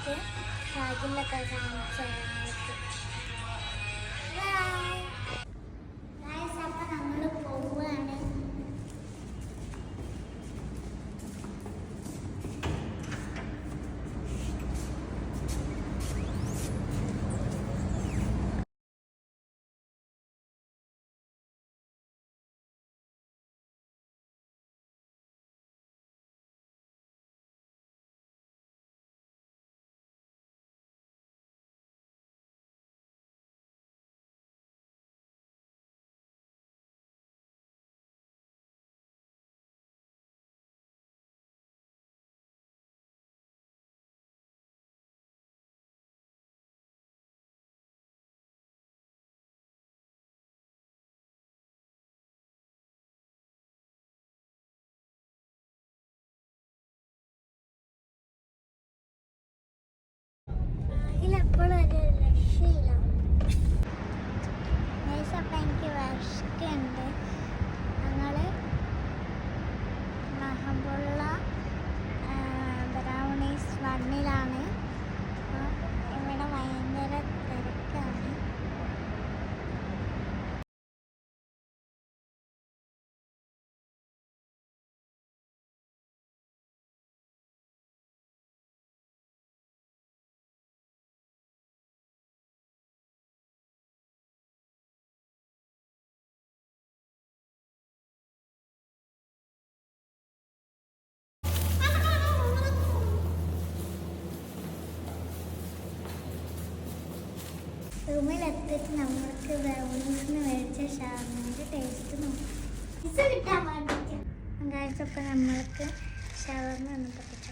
പോയിട്ട് ഷാജിലൊക്കെ കാണിച്ചു തരാം. അപ്പം നമ്മൾ പോവുകയാണ്. എപ്പോഴും ഒരു രക്ഷയില്ല. അപ്പം എനിക്ക് വിഷക്കുണ്ട്. ഞങ്ങൾ മഹബുള്ള ബ്രൗണീസ് 1-ലാണ്. ഇവിടെ ഭയങ്കര തിരക്കാണ്. റൂമിലെത്തിയിട്ട് നമ്മൾക്ക് ബ്രൗണീസിന് മേടിച്ച ഷവർമ്മയുടെ ടേസ്റ്റ് നോക്കാം. അപ്പം നമ്മൾക്ക് ഷവർമ്മ ഒന്ന് പൊട്ടിച്ചു.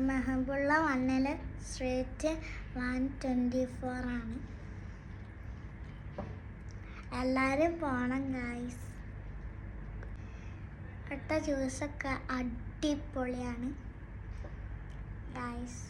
മഹബുള്ള 1-ല് സ്ട്രീറ്റ് 124 ആണ്. എല്ലാവരും പോണം ഗായ്സ്. അടുത്ത ജ്യൂസൊക്കെ അടിപൊളിയാണ് ഗായ്സ്.